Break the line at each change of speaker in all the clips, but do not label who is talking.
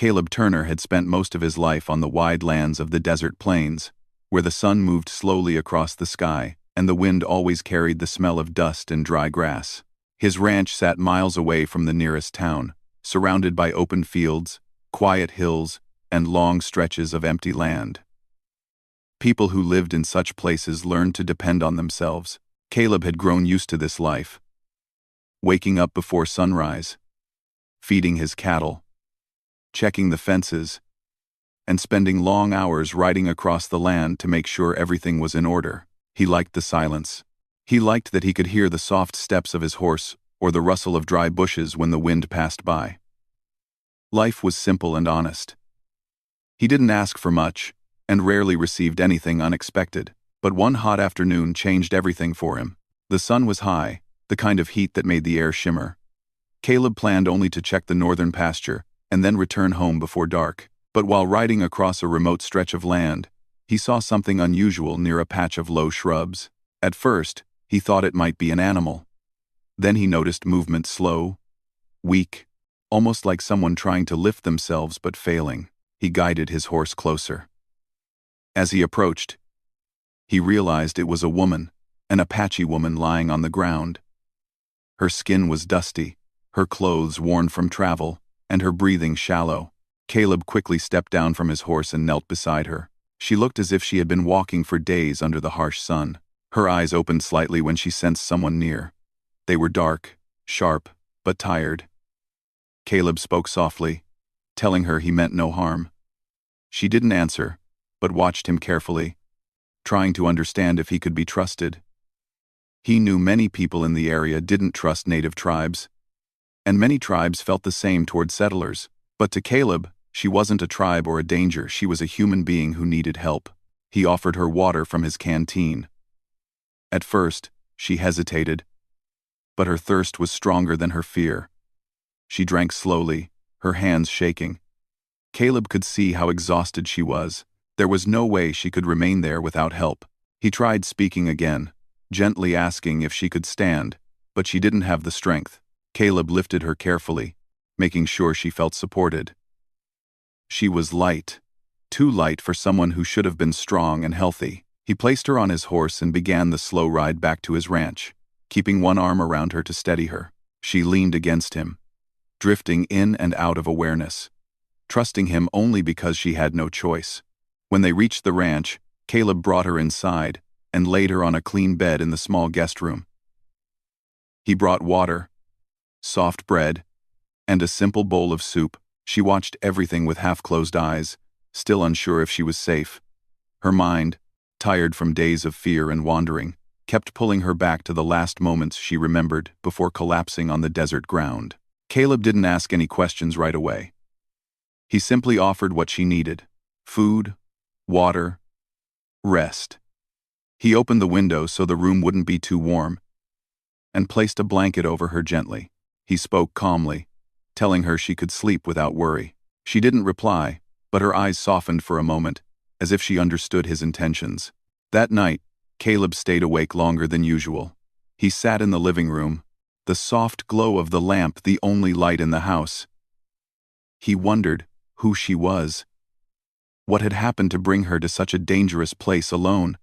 Caleb Turner had spent most of his life on the wide lands of the desert plains, where the sun moved slowly across the sky and the wind always carried the smell of dust and dry grass. His ranch sat miles away from the nearest town, surrounded by open fields, quiet hills, and long stretches of empty land. People who lived in such places learned to depend on themselves. Caleb had grown used to this life. Waking up before sunrise, feeding his cattle, checking the fences, and spending long hours riding across the land to make sure everything was in order. He liked the silence. He liked that he could hear the soft steps of his horse or the rustle of dry bushes when the wind passed by. Life was simple and honest. He didn't ask for much, and rarely received anything unexpected, but one hot afternoon changed everything for him. The sun was high, the kind of heat that made the air shimmer. Caleb planned only to check the northern pasture and then return home before dark. But while riding across a remote stretch of land, he saw something unusual near a patch of low shrubs. At first, he thought it might be an animal. Then he noticed movement slow, weak, almost like someone trying to lift themselves but failing. He guided his horse closer. As he approached, he realized it was a woman, an Apache woman lying on the ground. Her skin was dusty, her clothes worn from travel, and her breathing shallow. Caleb quickly stepped down from his horse and knelt beside her. She looked as if she had been walking for days under the harsh sun. Her eyes opened slightly when she sensed someone near. They were dark, sharp, but tired. Caleb spoke softly, telling her he meant no harm. She didn't answer, but watched him carefully, trying to understand if he could be trusted. He knew many people in the area didn't trust native tribes, and many tribes felt the same toward settlers. But to Caleb, she wasn't a tribe or a danger, she was a human being who needed help. He offered her water from his canteen. At first, she hesitated, but her thirst was stronger than her fear. She drank slowly, her hands shaking. Caleb could see how exhausted she was. There was no way she could remain there without help. He tried speaking again, gently asking if she could stand, but she didn't have the strength. Caleb lifted her carefully, making sure she felt supported. She was light, too light for someone who should have been strong and healthy. He placed her on his horse and began the slow ride back to his ranch, keeping one arm around her to steady her. She leaned against him, drifting in and out of awareness, trusting him only because she had no choice. When they reached the ranch, Caleb brought her inside and laid her on a clean bed in the small guest room. He brought water, soft bread, and a simple bowl of soup. She watched everything with half-closed eyes, still unsure if she was safe. Her mind, tired from days of fear and wandering, kept pulling her back to the last moments she remembered before collapsing on the desert ground. Caleb didn't ask any questions right away. He simply offered what she needed: food, water, rest. He opened the window so the room wouldn't be too warm, and placed a blanket over her gently. He spoke calmly, telling her she could sleep without worry. She didn't reply, but her eyes softened for a moment, as if she understood his intentions. That night, Caleb stayed awake longer than usual. He sat in the living room, the soft glow of the lamp the only light in the house. He wondered who she was. What had happened to bring her to such a dangerous place alone?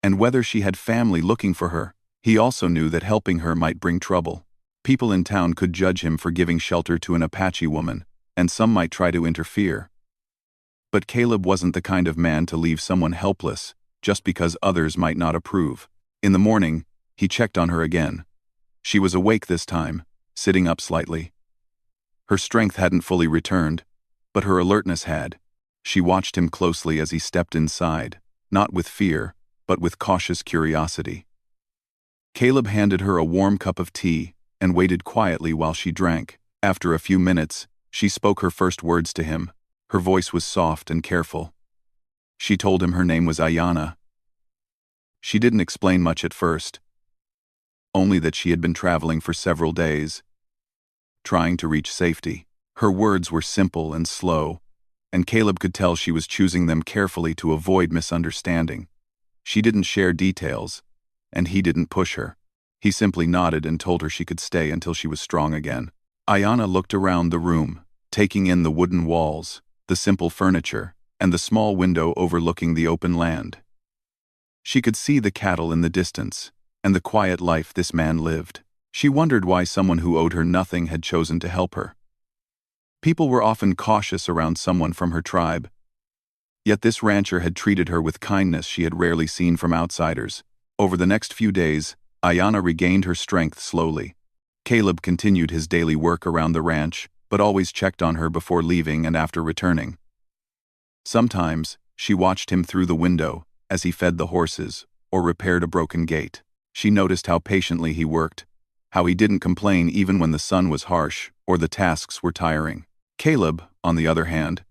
And whether she had family looking for her. He also knew that helping her might bring trouble. People in town could judge him for giving shelter to an Apache woman, and some might try to interfere. But Caleb wasn't the kind of man to leave someone helpless just because others might not approve. In the morning, he checked on her again. She was awake this time, sitting up slightly. Her strength hadn't fully returned, but her alertness had. She watched him closely as he stepped inside, not with fear, but with cautious curiosity. Caleb handed her a warm cup of tea and waited quietly while she drank. After a few minutes, she spoke her first words to him. Her voice was soft and careful. She told him her name was Ayana. She didn't explain much at first, only that she had been traveling for several days, trying to reach safety. Her words were simple and slow, and Caleb could tell she was choosing them carefully to avoid misunderstanding. She didn't share details, and he didn't push her. He simply nodded and told her she could stay until she was strong again. Ayana looked around the room, taking in the wooden walls, the simple furniture, and the small window overlooking the open land. She could see the cattle in the distance, and the quiet life this man lived. She wondered why someone who owed her nothing had chosen to help her. People were often cautious around someone from her tribe, yet this rancher had treated her with kindness she had rarely seen from outsiders. Over the next few days, Ayanna regained her strength slowly. Caleb continued his daily work around the ranch, but always checked on her before leaving and after returning. Sometimes, she watched him through the window as he fed the horses or repaired a broken gate. She noticed how patiently he worked, how he didn't complain even when the sun was harsh or the tasks were tiring. Caleb, on the other hand,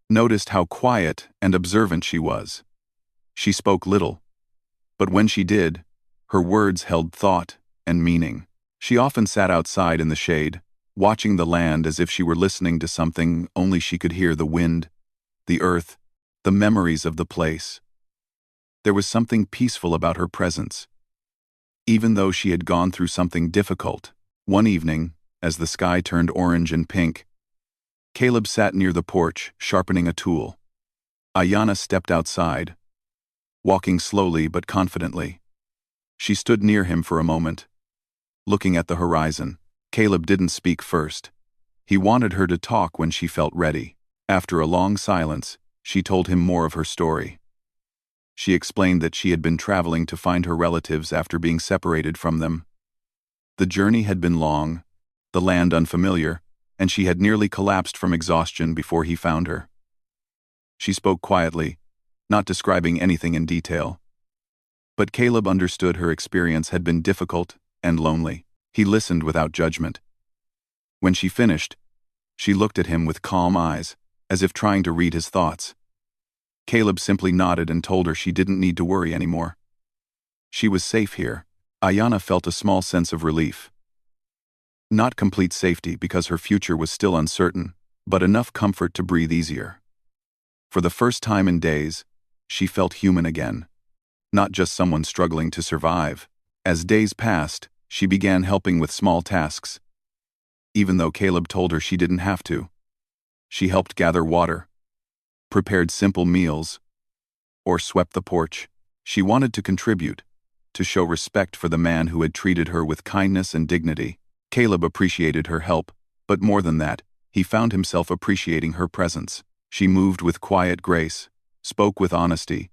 noticed how quiet and observant she was. She spoke little, but when she did, her words held thought and meaning. She often sat outside in the shade, watching the land as if she were listening to something only she could hear: the wind, the earth, the memories of the place. There was something peaceful about her presence, even though she had gone through something difficult. One evening, as the sky turned orange and pink, Caleb sat near the porch, sharpening a tool. Ayanna stepped outside, walking slowly but confidently. She stood near him for a moment, looking at the horizon. Caleb didn't speak first. He wanted her to talk when she felt ready. After a long silence, she told him more of her story. She explained that she had been traveling to find her relatives after being separated from them. The journey had been long, the land unfamiliar, and she had nearly collapsed from exhaustion before he found her. She spoke quietly, not describing anything in detail. But Caleb understood her experience had been difficult and lonely. He listened without judgment. When she finished, she looked at him with calm eyes, as if trying to read his thoughts. Caleb simply nodded and told her she didn't need to worry anymore. She was safe here. Ayanna felt a small sense of relief. Not complete safety because her future was still uncertain, but enough comfort to breathe easier. For the first time in days, she felt human again, not just someone struggling to survive. As days passed, she began helping with small tasks. Even though Caleb told her she didn't have to. She helped gather water, prepared simple meals, or swept the porch. She wanted to contribute, to show respect for the man who had treated her with kindness and dignity. Caleb appreciated her help, but more than that, he found himself appreciating her presence. She moved with quiet grace, spoke with honesty,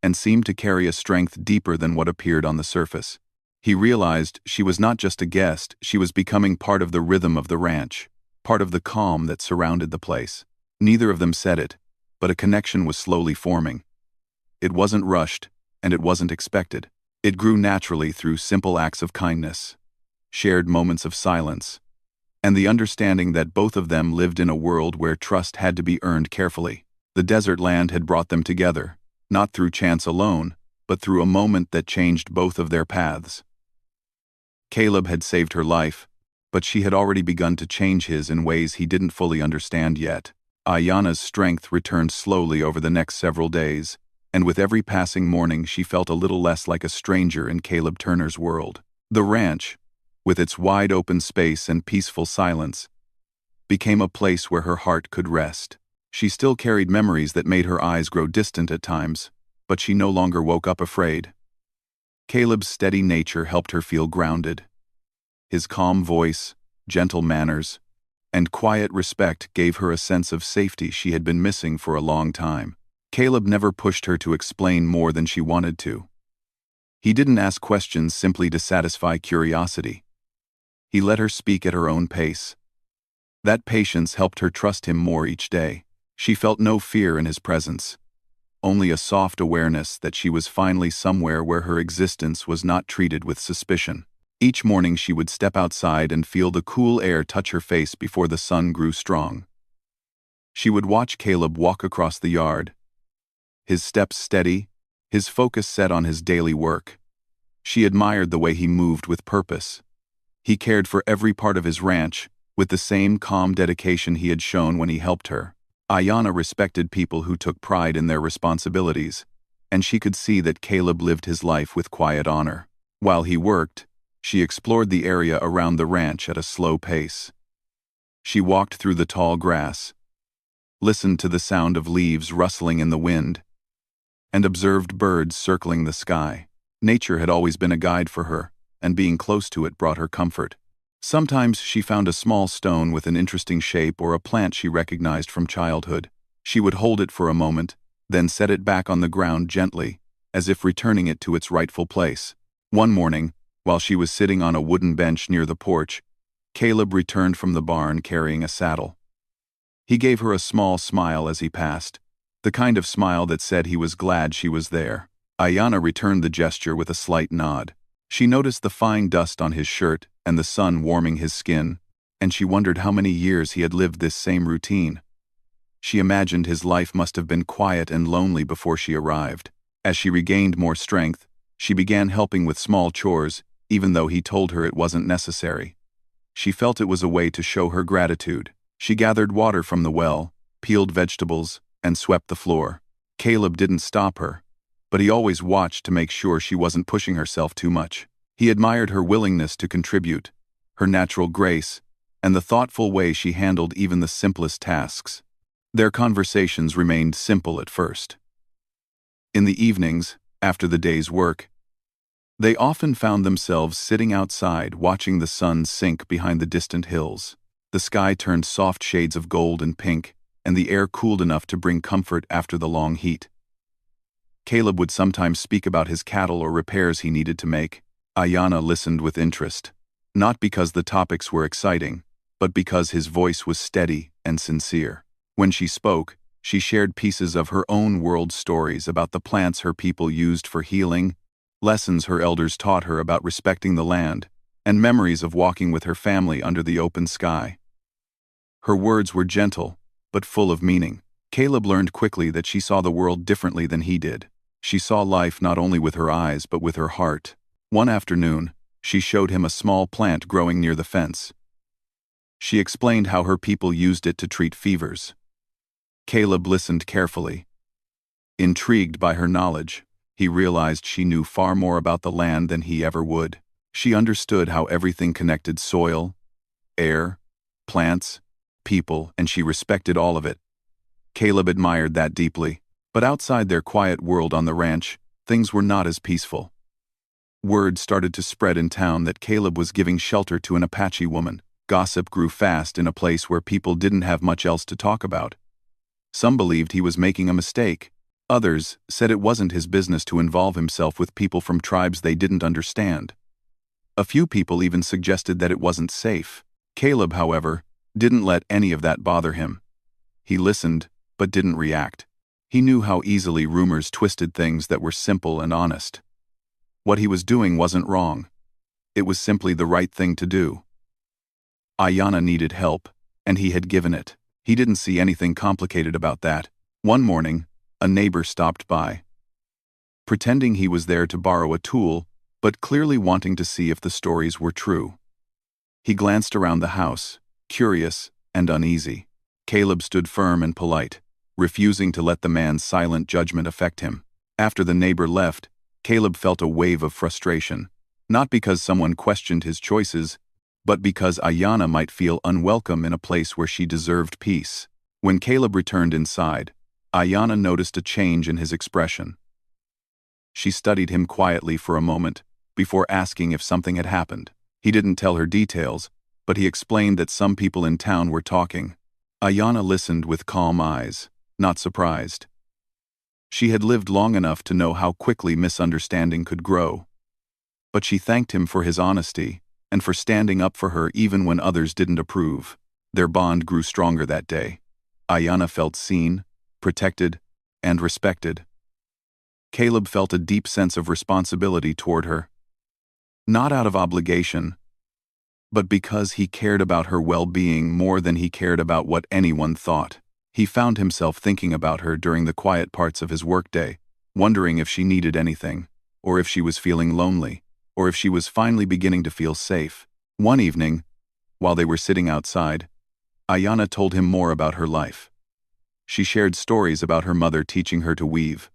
and seemed to carry a strength deeper than what appeared on the surface. He realized she was not just a guest, she was becoming part of the rhythm of the ranch, part of the calm that surrounded the place. Neither of them said it, but a connection was slowly forming. It wasn't rushed, and it wasn't expected. It grew naturally through simple acts of kindness, shared moments of silence, and the understanding that both of them lived in a world where trust had to be earned carefully. The desert land had brought them together, not through chance alone, but through a moment that changed both of their paths. Caleb had saved her life, but she had already begun to change his in ways he didn't fully understand yet. Ayanna's strength returned slowly over the next several days, and with every passing morning she felt a little less like a stranger in Caleb Turner's world. The ranch, with its wide-open space and peaceful silence, became a place where her heart could rest. She still carried memories that made her eyes grow distant at times, but she no longer woke up afraid. Caleb's steady nature helped her feel grounded. His calm voice, gentle manners, and quiet respect gave her a sense of safety she had been missing for a long time. Caleb never pushed her to explain more than she wanted to. He didn't ask questions simply to satisfy curiosity. He let her speak at her own pace. That patience helped her trust him more each day. She felt no fear in his presence, only a soft awareness that she was finally somewhere where her existence was not treated with suspicion. Each morning she would step outside and feel the cool air touch her face before the sun grew strong. She would watch Caleb walk across the yard, his steps steady, his focus set on his daily work. She admired the way he moved with purpose. He cared for every part of his ranch, with the same calm dedication he had shown when he helped her. Ayanna respected people who took pride in their responsibilities, and she could see that Caleb lived his life with quiet honor. While he worked, she explored the area around the ranch at a slow pace. She walked through the tall grass, listened to the sound of leaves rustling in the wind, and observed birds circling the sky. Nature had always been a guide for her, and being close to it brought her comfort. Sometimes she found a small stone with an interesting shape or a plant she recognized from childhood. She would hold it for a moment, then set it back on the ground gently, as if returning it to its rightful place. One morning, while she was sitting on a wooden bench near the porch, Caleb returned from the barn carrying a saddle. He gave her a small smile as he passed, the kind of smile that said he was glad she was there. Ayanna returned the gesture with a slight nod. She noticed the fine dust on his shirt and the sun warming his skin, and she wondered how many years he had lived this same routine. She imagined his life must have been quiet and lonely before she arrived. As she regained more strength, she began helping with small chores, even though he told her it wasn't necessary. She felt it was a way to show her gratitude. She gathered water from the well, peeled vegetables, and swept the floor. Caleb didn't stop her, but he always watched to make sure she wasn't pushing herself too much. He admired her willingness to contribute, her natural grace, and the thoughtful way she handled even the simplest tasks. Their conversations remained simple at first. In the evenings, after the day's work, they often found themselves sitting outside watching the sun sink behind the distant hills. The sky turned soft shades of gold and pink, and the air cooled enough to bring comfort after the long heat. Caleb would sometimes speak about his cattle or repairs he needed to make. Ayanna listened with interest, not because the topics were exciting, but because his voice was steady and sincere. When she spoke, she shared pieces of her own world stories about the plants her people used for healing, lessons her elders taught her about respecting the land, and memories of walking with her family under the open sky. Her words were gentle, but full of meaning. Caleb learned quickly that she saw the world differently than he did. She saw life not only with her eyes but with her heart. One afternoon, she showed him a small plant growing near the fence. She explained how her people used it to treat fevers. Caleb listened carefully. Intrigued by her knowledge, he realized she knew far more about the land than he ever would. She understood how everything connected: soil, air, plants, people, and she respected all of it. Caleb admired that deeply, but outside their quiet world on the ranch, things were not as peaceful. Word started to spread in town that Caleb was giving shelter to an Apache woman. Gossip grew fast in a place where people didn't have much else to talk about. Some believed he was making a mistake. Others said it wasn't his business to involve himself with people from tribes they didn't understand. A few people even suggested that it wasn't safe. Caleb, however, didn't let any of that bother him. He listened, but didn't react. He knew how easily rumors twisted things that were simple and honest. What he was doing wasn't wrong. It was simply the right thing to do. Ayanna needed help, and he had given it. He didn't see anything complicated about that. One morning, a neighbor stopped by, pretending he was there to borrow a tool, but clearly wanting to see if the stories were true. He glanced around the house, curious and uneasy. Caleb stood firm and polite, refusing to let the man's silent judgment affect him. After the neighbor left, Caleb felt a wave of frustration, not because someone questioned his choices, but because Ayanna might feel unwelcome in a place where she deserved peace. When Caleb returned inside, Ayanna noticed a change in his expression. She studied him quietly for a moment, before asking if something had happened. He didn't tell her details, but he explained that some people in town were talking. Ayanna listened with calm eyes, not surprised. She had lived long enough to know how quickly misunderstanding could grow. But she thanked him for his honesty, and for standing up for her even when others didn't approve. Their bond grew stronger that day. Ayanna felt seen, protected, and respected. Caleb felt a deep sense of responsibility toward her. Not out of obligation, but because he cared about her well-being more than he cared about what anyone thought. He found himself thinking about her during the quiet parts of his workday, wondering if she needed anything, or if she was feeling lonely, or if she was finally beginning to feel safe. One evening, while they were sitting outside, Ayanna told him more about her life. She shared stories about her mother teaching her to weave,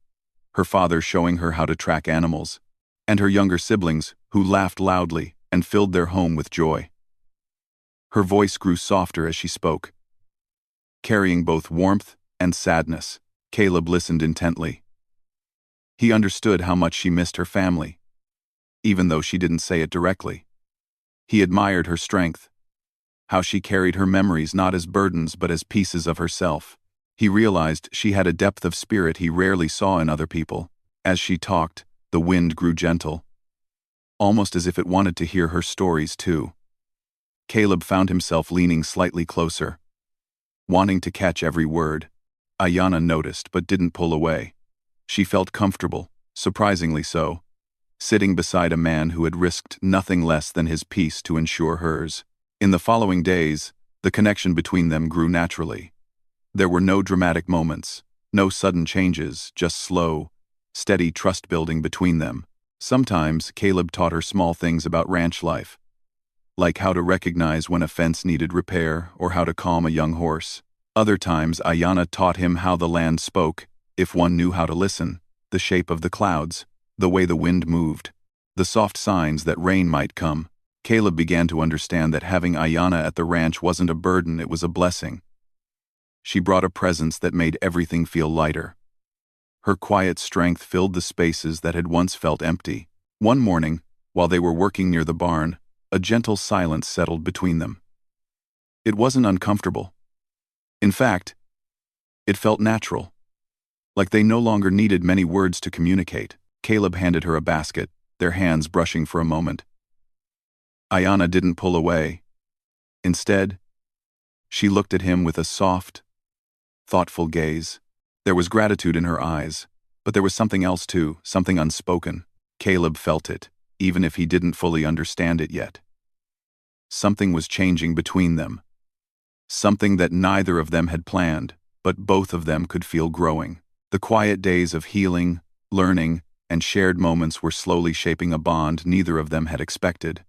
her father showing her how to track animals, and her younger siblings who laughed loudly and filled their home with joy. Her voice grew softer as she spoke, carrying both warmth and sadness. Caleb listened intently. He understood how much she missed her family, even though she didn't say it directly. He admired her strength, how she carried her memories not as burdens but as pieces of herself. He realized she had a depth of spirit he rarely saw in other people. As she talked, the wind grew gentle, almost as if it wanted to hear her stories too. Caleb found himself leaning slightly closer, wanting to catch every word. Ayanna noticed but didn't pull away. She felt comfortable, surprisingly so, sitting beside a man who had risked nothing less than his peace to ensure hers. In the following days, the connection between them grew naturally. There were no dramatic moments, no sudden changes, just slow, steady trust building between them. Sometimes Caleb taught her small things about ranch life, like how to recognize when a fence needed repair or how to calm a young horse. Other times Ayanna taught him how the land spoke, if one knew how to listen, the shape of the clouds, the way the wind moved, the soft signs that rain might come. Caleb began to understand that having Ayanna at the ranch wasn't a burden, it was a blessing. She brought a presence that made everything feel lighter. Her quiet strength filled the spaces that had once felt empty. One morning, while they were working near the barn, a gentle silence settled between them. It wasn't uncomfortable. In fact, it felt natural, like they no longer needed many words to communicate. Caleb handed her a basket, their hands brushing for a moment. Ayanna didn't pull away. Instead, she looked at him with a soft, thoughtful gaze. There was gratitude in her eyes, but there was something else too, something unspoken. Caleb felt it, even if he didn't fully understand it yet. Something was changing between them. Something that neither of them had planned, but both of them could feel growing. The quiet days of healing, learning, and shared moments were slowly shaping a bond neither of them had expected.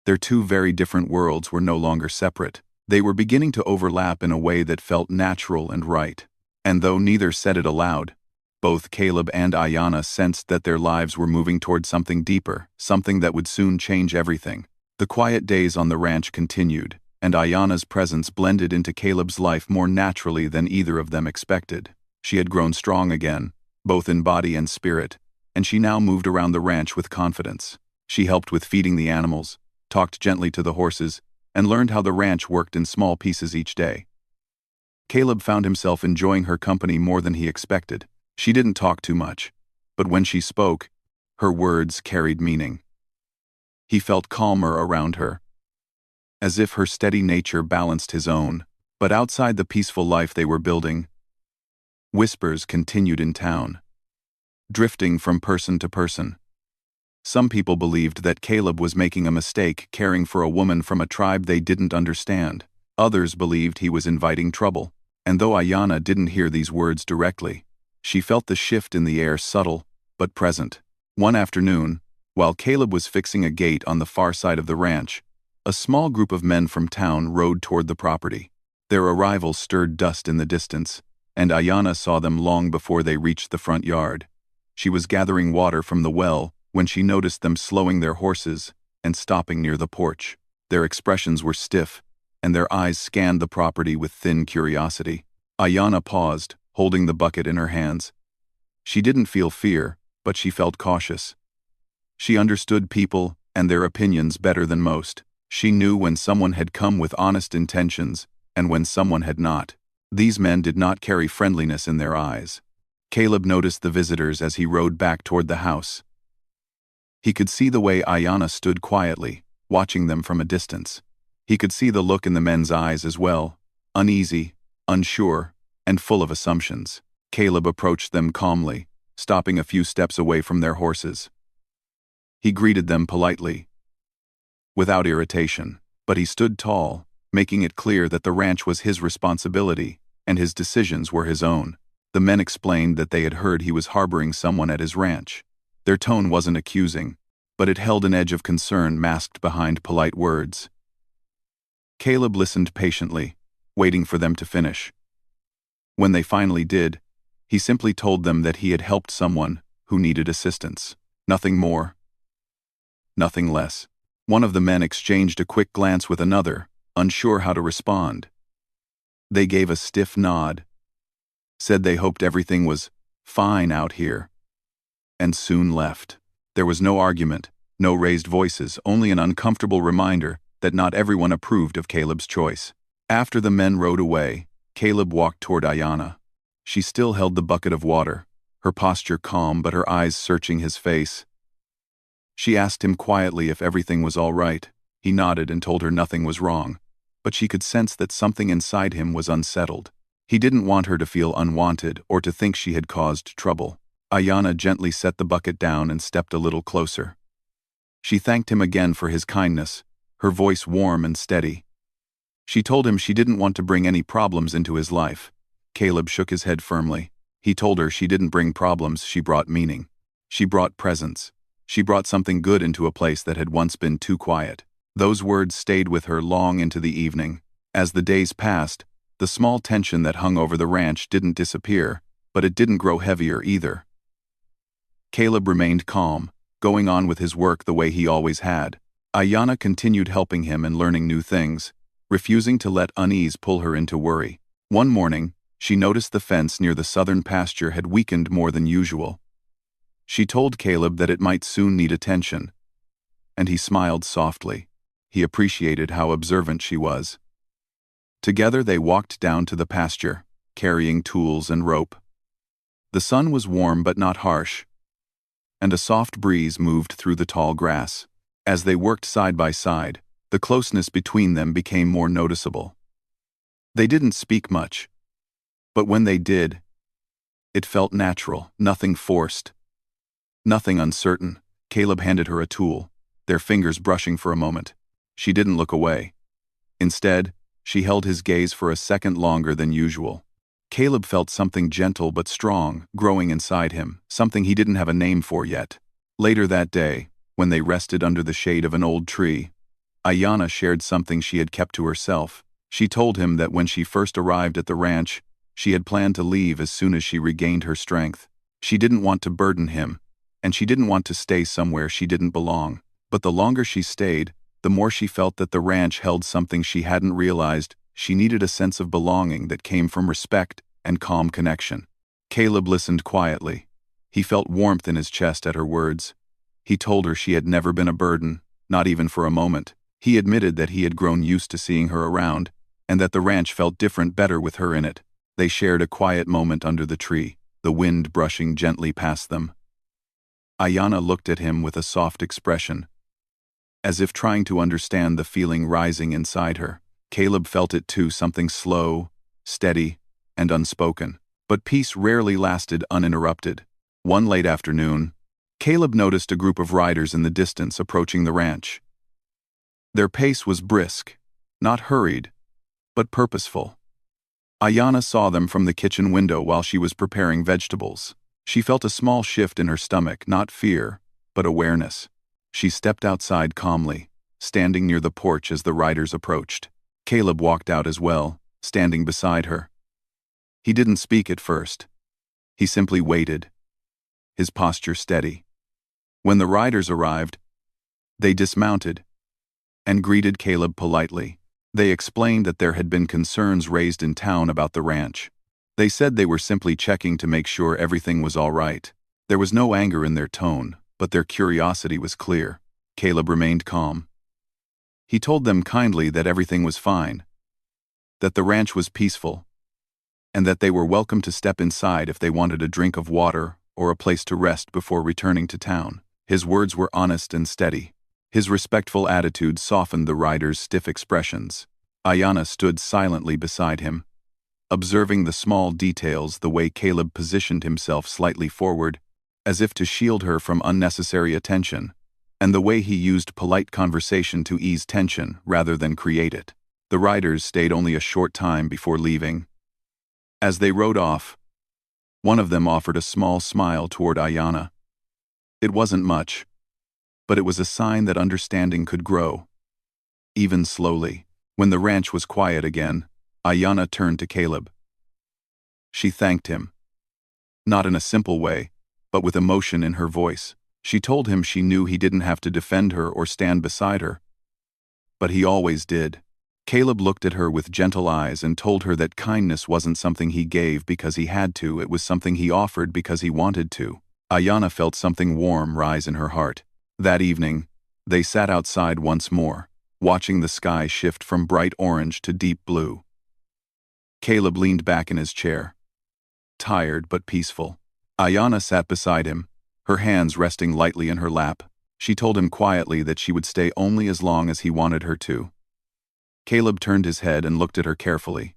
Their two very different worlds were no longer separate. They were beginning to overlap in a way that felt natural and right. And though neither said it aloud, both Caleb and Ayanna sensed that their lives were moving toward something deeper, something that would soon change everything. The quiet days on the ranch continued, and Ayanna's presence blended into Caleb's life more naturally than either of them expected. She had grown strong again, both in body and spirit, and she now moved around the ranch with confidence. She helped with feeding the animals, talked gently to the horses, and learned how the ranch worked in small pieces each day. Caleb found himself enjoying her company more than he expected. She didn't talk too much, but when she spoke, her words carried meaning. He felt calmer around her, as if her steady nature balanced his own. But outside the peaceful life they were building, whispers continued in town, drifting from person to person. Some people believed that Caleb was making a mistake caring for a woman from a tribe they didn't understand. Others believed he was inviting trouble. And though Ayanna didn't hear these words directly, she felt the shift in the air, subtle but present. One afternoon, while Caleb was fixing a gate on the far side of the ranch, a small group of men from town rode toward the property. Their arrival stirred dust in the distance, and Ayanna saw them long before they reached the front yard. She was gathering water from the well when she noticed them slowing their horses and stopping near the porch. Their expressions were stiff, and their eyes scanned the property with thin curiosity. Ayanna paused, holding the bucket in her hands. She didn't feel fear, but she felt cautious. She understood people and their opinions better than most. She knew when someone had come with honest intentions and when someone had not. These men did not carry friendliness in their eyes. Caleb noticed the visitors as he rode back toward the house. He could see the way Ayanna stood quietly, watching them from a distance. He could see the look in the men's eyes as well, uneasy, unsure, and full of assumptions. Caleb approached them calmly, stopping a few steps away from their horses. He greeted them politely, without irritation, but he stood tall, making it clear that the ranch was his responsibility, and his decisions were his own. The men explained that they had heard he was harboring someone at his ranch. Their tone wasn't accusing, but it held an edge of concern masked behind polite words. Caleb listened patiently, waiting for them to finish. When they finally did, he simply told them that he had helped someone who needed assistance. Nothing more, nothing less. One of the men exchanged a quick glance with another, unsure how to respond. They gave a stiff nod, said they hoped everything was fine out here, and soon left. There was no argument, no raised voices, only an uncomfortable reminder that not everyone approved of Caleb's choice. After the men rode away, Caleb walked toward Ayanna. She still held the bucket of water, her posture calm but her eyes searching his face. She asked him quietly if everything was all right. He nodded and told her nothing was wrong, but she could sense that something inside him was unsettled. He didn't want her to feel unwanted or to think she had caused trouble. Ayanna gently set the bucket down and stepped a little closer. She thanked him again for his kindness, her voice warm and steady. She told him she didn't want to bring any problems into his life. Caleb shook his head firmly. He told her she didn't bring problems, she brought meaning. She brought presence. She brought something good into a place that had once been too quiet. Those words stayed with her long into the evening. As the days passed, the small tension that hung over the ranch didn't disappear, but it didn't grow heavier either. Caleb remained calm, going on with his work the way he always had. Ayanna continued helping him and learning new things, refusing to let unease pull her into worry. One morning, she noticed the fence near the southern pasture had weakened more than usual. She told Caleb that it might soon need attention, and he smiled softly. He appreciated how observant she was. Together they walked down to the pasture, carrying tools and rope. The sun was warm but not harsh, and a soft breeze moved through the tall grass. As they worked side by side, the closeness between them became more noticeable. They didn't speak much, but when they did, it felt natural, nothing forced, nothing uncertain. Caleb handed her a tool, their fingers brushing for a moment. She didn't look away. Instead, she held his gaze for a second longer than usual. Caleb felt something gentle but strong growing inside him, something he didn't have a name for yet. Later that day, when they rested under the shade of an old tree, Ayanna shared something she had kept to herself. She told him that when she first arrived at the ranch, she had planned to leave as soon as she regained her strength. She didn't want to burden him, and she didn't want to stay somewhere she didn't belong. But the longer she stayed, the more she felt that the ranch held something she hadn't realized. She needed a sense of belonging that came from respect and calm connection. Caleb listened quietly. He felt warmth in his chest at her words. He told her she had never been a burden, not even for a moment. He admitted that he had grown used to seeing her around, and that the ranch felt different better with her in it. They shared a quiet moment under the tree, the wind brushing gently past them. Ayanna looked at him with a soft expression, as if trying to understand the feeling rising inside her. Caleb felt it too, something slow, steady, and unspoken. But peace rarely lasted uninterrupted. One late afternoon, Caleb noticed a group of riders in the distance approaching the ranch. Their pace was brisk, not hurried, but purposeful. Ayanna saw them from the kitchen window while she was preparing vegetables. She felt a small shift in her stomach, not fear, but awareness. She stepped outside calmly, standing near the porch as the riders approached. Caleb walked out as well, standing beside her. He didn't speak at first. He simply waited, his posture steady. When the riders arrived, they dismounted and greeted Caleb politely. They explained that there had been concerns raised in town about the ranch. They said they were simply checking to make sure everything was all right. There was no anger in their tone, but their curiosity was clear. Caleb remained calm. He told them kindly that everything was fine, that the ranch was peaceful, and that they were welcome to step inside if they wanted a drink of water or a place to rest before returning to town. His words were honest and steady. His respectful attitude softened the riders' stiff expressions. Ayanna stood silently beside him, observing the small details, the way Caleb positioned himself slightly forward, as if to shield her from unnecessary attention, and the way he used polite conversation to ease tension rather than create it. The riders stayed only a short time before leaving. As they rode off, one of them offered a small smile toward Ayanna. It wasn't much, but it was a sign that understanding could grow, even slowly. When the ranch was quiet again, Ayanna turned to Caleb. She thanked him, not in a simple way, but with emotion in her voice. She told him she knew he didn't have to defend her or stand beside her, but he always did. Caleb looked at her with gentle eyes and told her that kindness wasn't something he gave because he had to, it was something he offered because he wanted to. Ayanna felt something warm rise in her heart. That evening, they sat outside once more, watching the sky shift from bright orange to deep blue. Caleb leaned back in his chair, tired but peaceful. Ayanna sat beside him, her hands resting lightly in her lap. She told him quietly that she would stay only as long as he wanted her to. Caleb turned his head and looked at her carefully.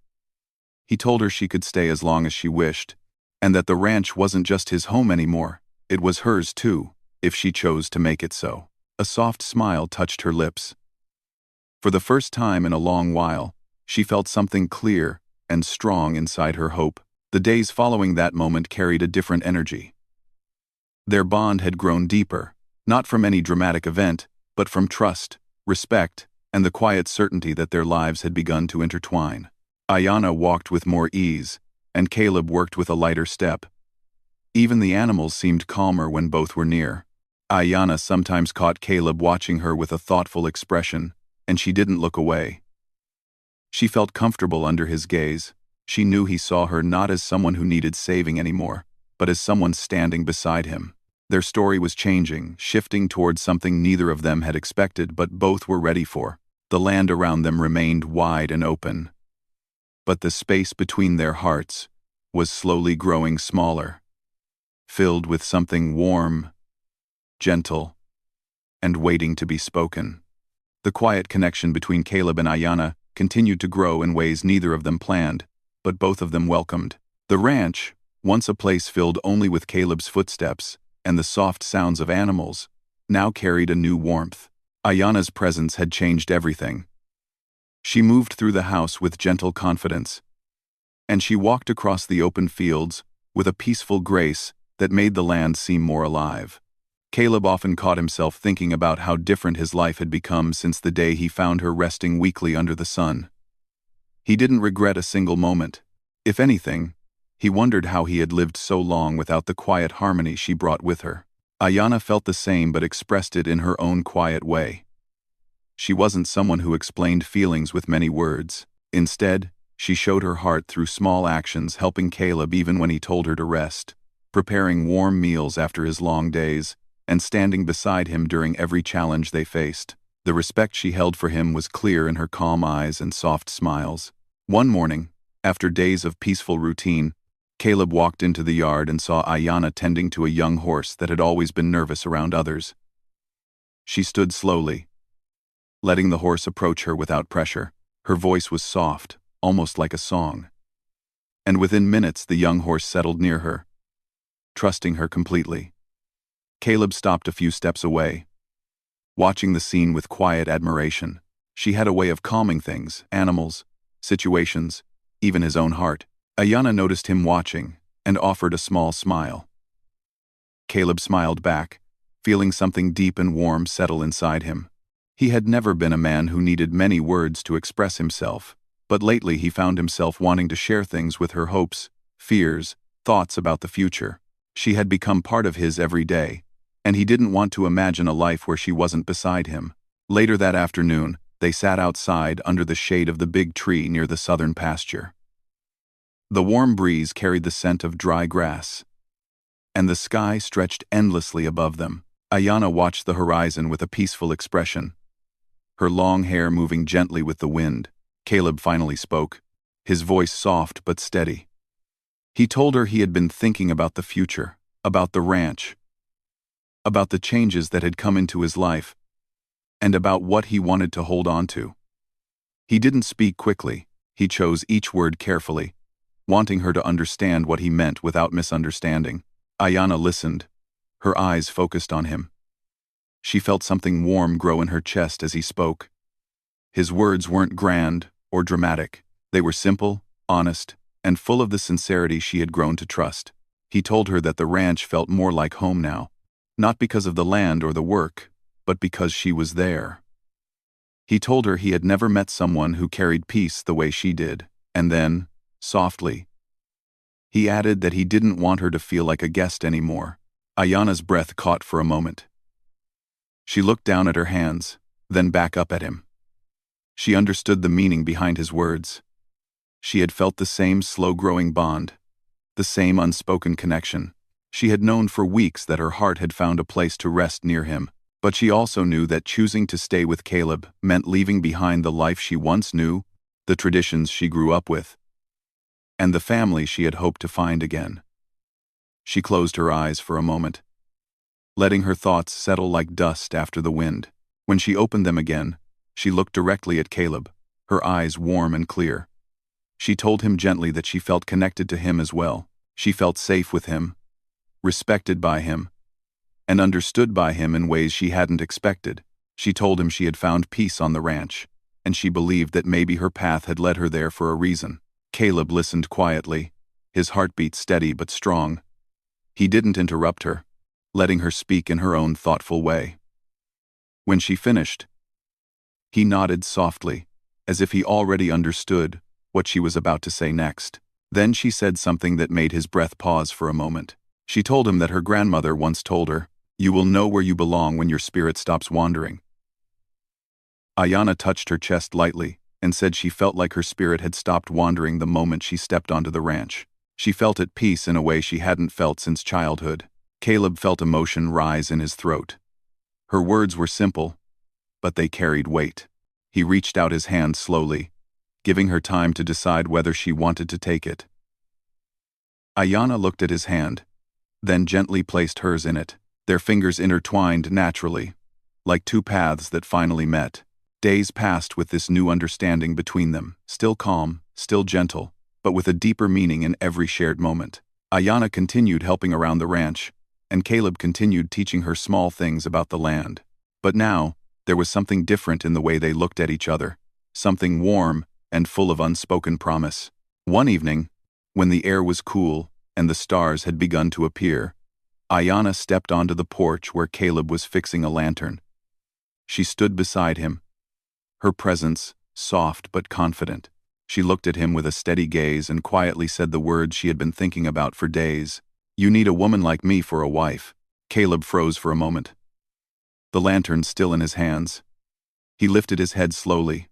He told her she could stay as long as she wished, and that the ranch wasn't just his home anymore, it was hers too, if she chose to make it so. A soft smile touched her lips. For the first time in a long while, she felt something clear and strong inside her hope. The days following that moment carried a different energy. Their bond had grown deeper, not from any dramatic event, but from trust, respect, and the quiet certainty that their lives had begun to intertwine. Ayanna walked with more ease, and Caleb worked with a lighter step. Even the animals seemed calmer when both were near. Ayanna sometimes caught Caleb watching her with a thoughtful expression, and she didn't look away. She felt comfortable under his gaze. She knew he saw her not as someone who needed saving anymore, but as someone standing beside him. Their story was changing, shifting towards something neither of them had expected but both were ready for. The land around them remained wide and open, but the space between their hearts was slowly growing smaller, filled with something warm, gentle, and waiting to be spoken. The quiet connection between Caleb and Ayanna continued to grow in ways neither of them planned, but both of them welcomed. The ranch, once a place filled only with Caleb's footsteps and the soft sounds of animals, now carried a new warmth. Ayanna's presence had changed everything. She moved through the house with gentle confidence, and she walked across the open fields with a peaceful grace that made the land seem more alive. Caleb often caught himself thinking about how different his life had become since the day he found her resting weakly under the sun. He didn't regret a single moment. If anything, he wondered how he had lived so long without the quiet harmony she brought with her. Ayanna felt the same but expressed it in her own quiet way. She wasn't someone who explained feelings with many words. Instead, she showed her heart through small actions, helping Caleb even when he told her to rest, preparing warm meals after his long days, and standing beside him during every challenge they faced. The respect she held for him was clear in her calm eyes and soft smiles. One morning, after days of peaceful routine, Caleb walked into the yard and saw Ayanna tending to a young horse that had always been nervous around others. She stood slowly, letting the horse approach her without pressure. Her voice was soft, almost like a song. And within minutes the young horse settled near her, trusting her completely. Caleb stopped a few steps away, watching the scene with quiet admiration. She had a way of calming things, animals, situations, even his own heart. Ayanna noticed him watching and offered a small smile. Caleb smiled back, feeling something deep and warm settle inside him. He had never been a man who needed many words to express himself, but lately he found himself wanting to share things with her: hopes, fears, thoughts about the future. She had become part of his every day, and he didn't want to imagine a life where she wasn't beside him. Later that afternoon, they sat outside under the shade of the big tree near the southern pasture. The warm breeze carried the scent of dry grass, and the sky stretched endlessly above them. Ayanna watched the horizon with a peaceful expression, her long hair moving gently with the wind. Caleb finally spoke, his voice soft but steady. He told her he had been thinking about the future, about the ranch, about the changes that had come into his life, and about what he wanted to hold on to. He didn't speak quickly, he chose each word carefully, wanting her to understand what he meant without misunderstanding. Ayanna listened, her eyes focused on him. She felt something warm grow in her chest as he spoke. His words weren't grand or dramatic. They were simple, honest, and full of the sincerity she had grown to trust. He told her that the ranch felt more like home now, not because of the land or the work, but because she was there. He told her he had never met someone who carried peace the way she did, and then, softly, he added that he didn't want her to feel like a guest anymore. Ayanna's breath caught for a moment. She looked down at her hands, then back up at him. She understood the meaning behind his words. She had felt the same slow-growing bond, the same unspoken connection. She had known for weeks that her heart had found a place to rest near him, but she also knew that choosing to stay with Caleb meant leaving behind the life she once knew, the traditions she grew up with, and the family she had hoped to find again. She closed her eyes for a moment, letting her thoughts settle like dust after the wind. When she opened them again, she looked directly at Caleb, her eyes warm and clear. She told him gently that she felt connected to him as well. She felt safe with him, respected by him, and understood by him in ways she hadn't expected. She told him she had found peace on the ranch, and she believed that maybe her path had led her there for a reason. Caleb listened quietly, his heartbeat steady but strong. He didn't interrupt her, letting her speak in her own thoughtful way. When she finished, he nodded softly, as if he already understood what she was about to say next. Then she said something that made his breath pause for a moment. She told him that her grandmother once told her, "You will know where you belong when your spirit stops wandering." Ayanna touched her chest lightly and said she felt like her spirit had stopped wandering the moment she stepped onto the ranch. She felt at peace in a way she hadn't felt since childhood. Caleb felt emotion rise in his throat. Her words were simple, but they carried weight. He reached out his hand slowly, giving her time to decide whether she wanted to take it. Ayanna looked at his hand, then gently placed hers in it. Their fingers intertwined naturally, like two paths that finally met. Days passed with this new understanding between them, still calm, still gentle, but with a deeper meaning in every shared moment. Ayanna continued helping around the ranch, and Caleb continued teaching her small things about the land. But now, there was something different in the way they looked at each other, something warm and full of unspoken promise. One evening, when the air was cool and the stars had begun to appear, Ayanna stepped onto the porch where Caleb was fixing a lantern. She stood beside him, her presence soft but confident. She looked at him with a steady gaze and quietly said the words she had been thinking about for days. "You need a woman like me for a wife." Caleb froze for a moment, the lantern still in his hands. He lifted his head slowly,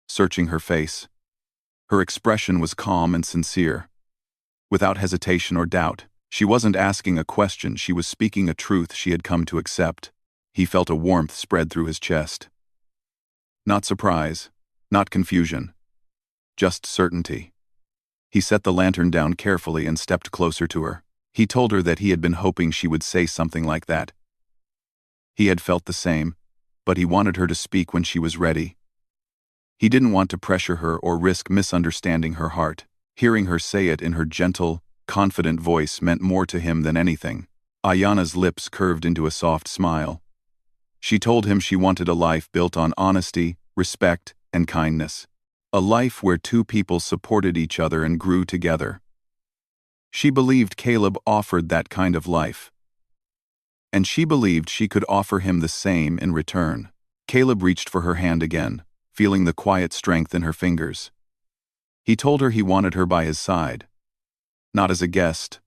searching her face. Her expression was calm and sincere, without hesitation or doubt. She wasn't asking a question, she was speaking a truth she had come to accept. He felt a warmth spread through his chest. Not surprise, not confusion, just certainty. He set the lantern down carefully and stepped closer to her. He told her that he had been hoping she would say something like that. He had felt the same, but he wanted her to speak when she was ready. He didn't want to pressure her or risk misunderstanding her heart. Hearing her say it in her gentle, confident voice meant more to him than anything. Ayanna's lips curved into a soft smile. She told him she wanted a life built on honesty, respect, and kindness. A life where two people supported each other and grew together. She believed Caleb offered that kind of life, and she believed she could offer him the same in return. Caleb reached for her hand again, feeling the quiet strength in her fingers. He told her he wanted her by his side, not as a guest,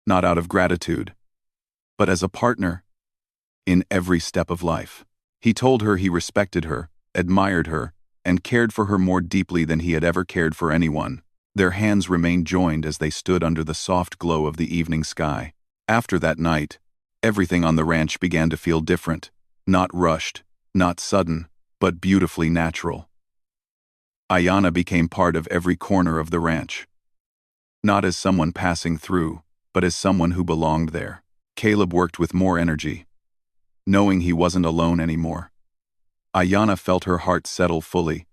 not out of gratitude, but as a partner in every step of life. He told her he respected her, admired her, and cared for her more deeply than he had ever cared for anyone. Their hands remained joined as they stood under the soft glow of the evening sky. After that night, everything on the ranch began to feel different, not rushed, not sudden, but beautifully natural. Ayanna became part of every corner of the ranch. Not as someone passing through, but as someone who belonged there. Caleb worked with more energy, knowing he wasn't alone anymore. Ayanna felt her heart settle fully,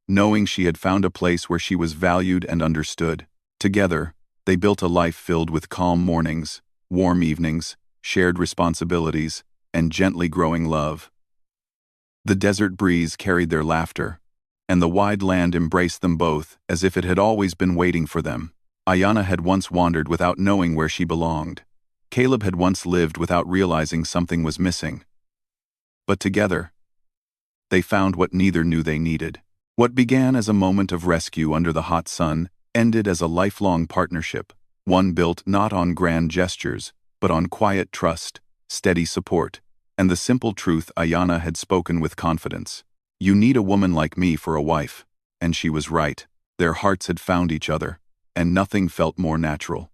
knowing she had found a place where she was valued and understood. Together, they built a life filled with calm mornings, warm evenings, shared responsibilities, and gently growing love. The desert breeze carried their laughter, and the wide land embraced them both as if it had always been waiting for them. Ayanna had once wandered without knowing where she belonged. Caleb had once lived without realizing something was missing. But together, they found what neither knew they needed. What began as a moment of rescue under the hot sun ended as a lifelong partnership, one built not on grand gestures, but on quiet trust, steady support, and the simple truth Ayanna had spoken with confidence. "You need a woman like me for a wife." And she was right. Their hearts had found each other, and nothing felt more natural.